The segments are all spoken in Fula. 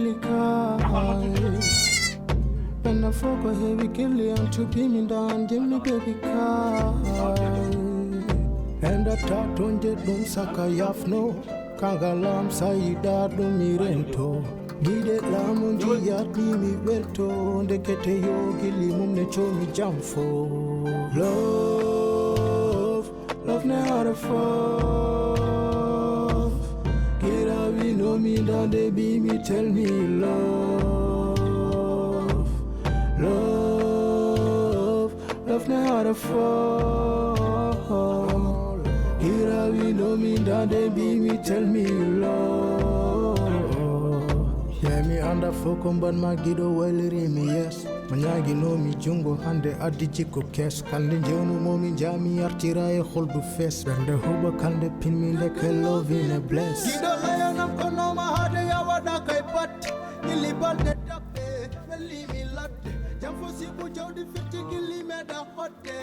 really kind. When I fuck a heavy killy and to pin me down, give me baby kind. And I thought on the dum saka yafno, Kangalam Saida Dumirento. Gide lamundi yati mi welto, ndekete yo gili mumne chomi jamfo. Love never fall. Get up, you know me, down they be me, tell me love never fall. Get up, you know me, down they be me, tell me love. Yeah, me under focus, but my gido well me yes. Manyagi no mi jungo hande adiji ko kes kande jonu momi jami artira e holdu fes bende hoba kande pin mi like love in a bless gido layanam kono ma hade ya wada kai pat ili balde tappe meli mi latte jam fo si bu jawdi fitti gili me da hotte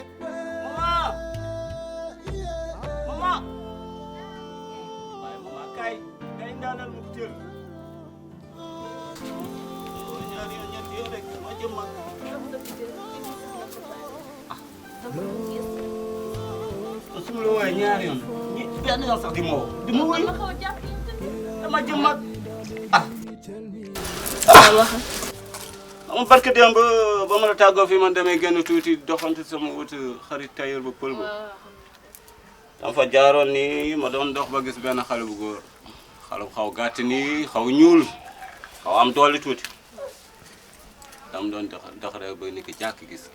mama kay ndanal mu jël Asumlo way ñaar yoon ñi benn yoon sax di mo way dama jëm mag wax am barke dem ba ma la taggo fi man demé genn tuuti doxante sama wut xarit tailleur ba pël ba dama fa jaaroon ni ma doon dox ba gis benn xale bu góor xale xaw gàtt ni xaw ñuul xaw am doole tuuti dam doon dox rek ba ni ki jàkk gis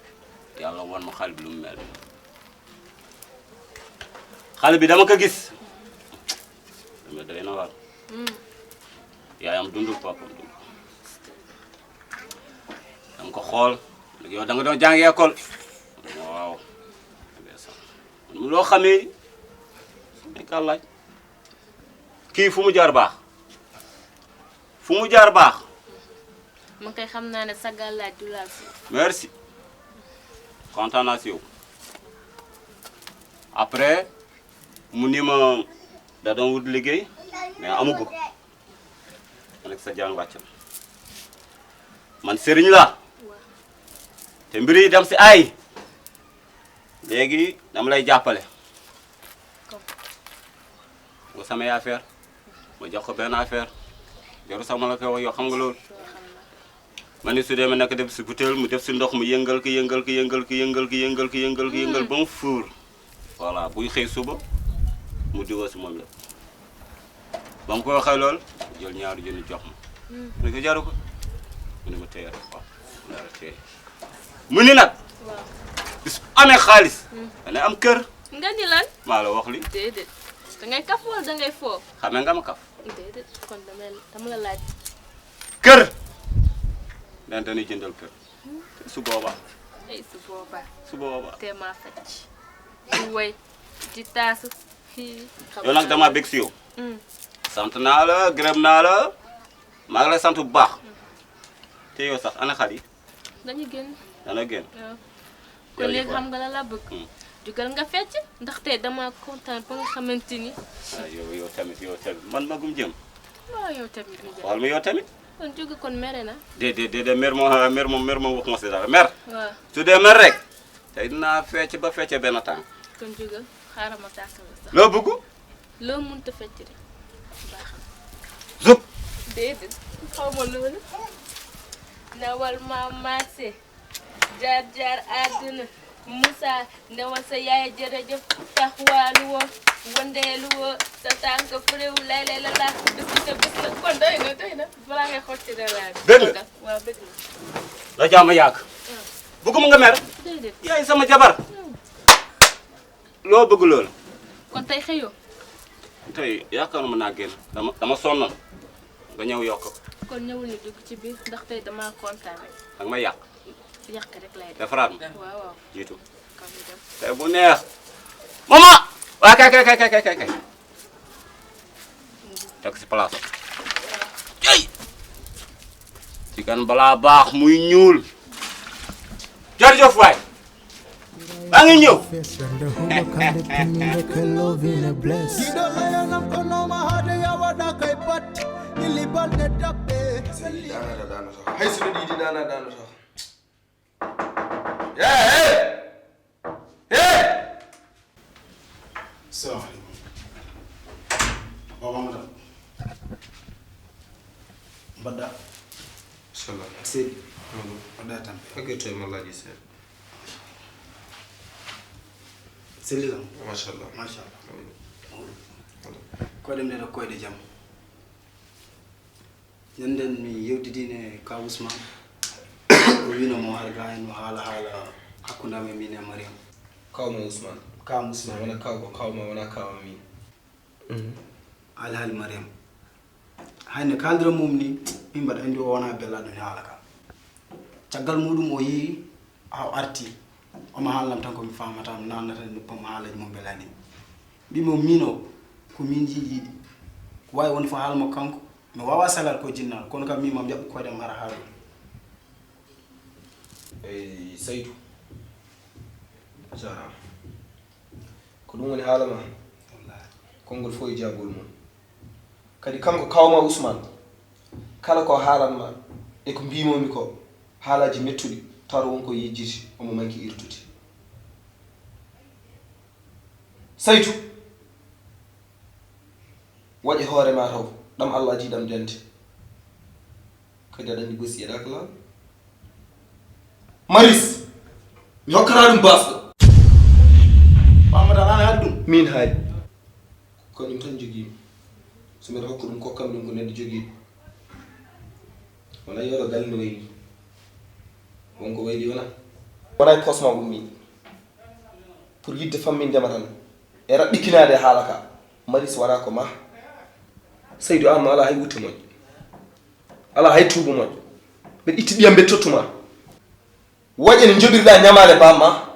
yàlla won ma xale bi lu mel xale bi dama ko gis dama doy na war yaayam dundu papam dundu dama ko xool yow da nga doon jàng école waaw mu loo xamee ni ka laaj kii fu mu jaar baax man kay xam naa ne sagal laaj du laal si. merci kontaan naa si yow après mu ni ma da doon wut liggéey mais amu ko ma nekk sa jaan wàcc man sëriñ la te mbir yi dem si ay léegi dama lay jàppale nga samay affaire ma jox ko benn affaire yoru sama la ko wax yow xam nga loolu man su demee nag def si butéel mu def si ndox mu yëngal ba mu fuur voilà buy xëy suba mu diwa si moom la ba mu ko waxee lool jël ñaari junni jox ma ne ko jaru ko mu ne ma téye rek waaw mu ni nag bis amee xaalis dana am kër nga ni lan maa la wax li déedéet da ngay kaf wala da ngay foo xamee nga ma kaf déedéet kon dama la laaj kër dan dañuy jëndal kër su boobaa su boobaa te maa fecc di woy di taasu yow nag dama bég si yow sant naa la gërëm naa la maa ngi lay sant bu baax te yow sax ana xar yi dañu génn dana génn kon léegi xam nga la bëgg jugal nga fecc ndaxte dama kontaan ba nga xamante ni yow tamit man magum jëm waaw yow tamit xool mi yow tamit kon jóge kon mere na déedéet mer moom wax ma si dara mer waaw su dee mer rek tey dinaa fecc ba fecce benn temps kon jógal xaaral ma tàkkal la sax loo bëgg loo mënta fecc rek baax na zub déedéet xaw ma loolu nawal ma maase jaar àdduna Moussa ndewal sa yaay jërëjëf taxawaalu woo wëndeelu woo sa tànk fréwu lay la laa bis la kon doy na balaa ngay xool ci dara dëgg la waaw dëgg la jàmm yàgg bëgguma nga mer déedéet yaay sama jabar loo bëgg loolu kon tey xëyoo tey yaakaaruma naa génn dama sonnoon nga ñëw yokk kon ñëwul ñu dugg ci biir ndax tey dama kontaan rek danga may yàq rek lay def defaraat ma waaw jiitu kon ñu dem tey bu neex mama waa kay teg si place ay ci kan balaa baax muy ñuul jërëjëf waay maa ngi ñëw Seydi dana sax hay sunu di dana sax hey salaamaaleykum Baba madam Badda inshallah Seydi Badda tan fageto ma laji sen selila mashallah ko dem de koyde jam ñanden mi yewtidine ka Ousmane o wino mo harga en hala hakunda me mine Mariam kawma Ousmane ka Ousmane wana kawko kawma wana kawa min alhal Mariam hayne kaldira mum ni min bad andi o wana bella do hala ka tagal mudum o yi aw arti o ma halam tan ko mi famata nanata no pam halaji mo belani bi mo mino ko min jiji way woni fa halmo kanko mi wawa sagal ko jinnal kono kam mi mam jabbu ko dem mara halu Seydou jara ko ɗum woni haala ma konngol fof e jagol mum kadi kanko kawma Ousmane kala ko haalanma e ko mbimomi ko haalaji mettuɗi taw wonko yejjiti omo manki irtude Seydou waɗi hoore ma taw ɗam Allah aji ɗam dente kadi aɗa andi bosi eɗa ko laal Maris mi hokkata ɗum basɗo Pamata ana haali ɗum min haali ko ɗum tan jogiimi so mbiɗa hokka ɗum kokkam ɗum ko neɗɗo jogiiɗo wona yoɗo galle no wayni wonko wayli wona e posma ummi pour yidde fammindema tan e raɓɓikinade e haala ka Maris wona ko ma Seydou an ma ala hay wutte moƴƴo ala hay tuuba moƴƴo mbeɗa itti ɗiyam mbeɗa tottuma woƴe ne jobirɗa ñamade bamma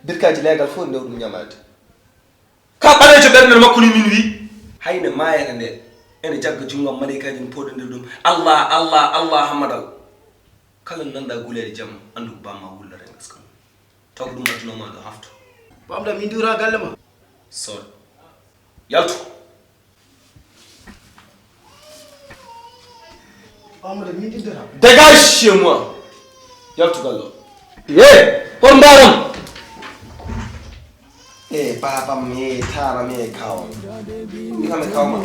birkaji leegal fof ndew ɗum ñamade ka ɓalejo ɓernde makko ni min wi hayne mayere nde ene jagga jungam maleykaji ne pooɗo nder ɗum Allah hammadal kala nanda gulede jamma andu ko bamma wullare gaska taw ko ɗum addunoma ɗo hafto Pamda min diwra galle ma sor yaltu Pamda min diwra dégage chez moi yaltu gallo por mbaram babam me tara me kawam mi kame kawma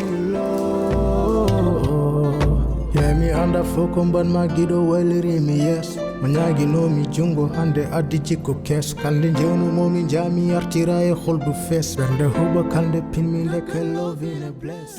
mi anda foko mban ma giɗo waylirimi yes mo ñaguinomi jungo hande addi jikko kes kande jewnumomi jami yartira e holdu fees ɓernde huuɓa kalde pinmi ndeke lovine bless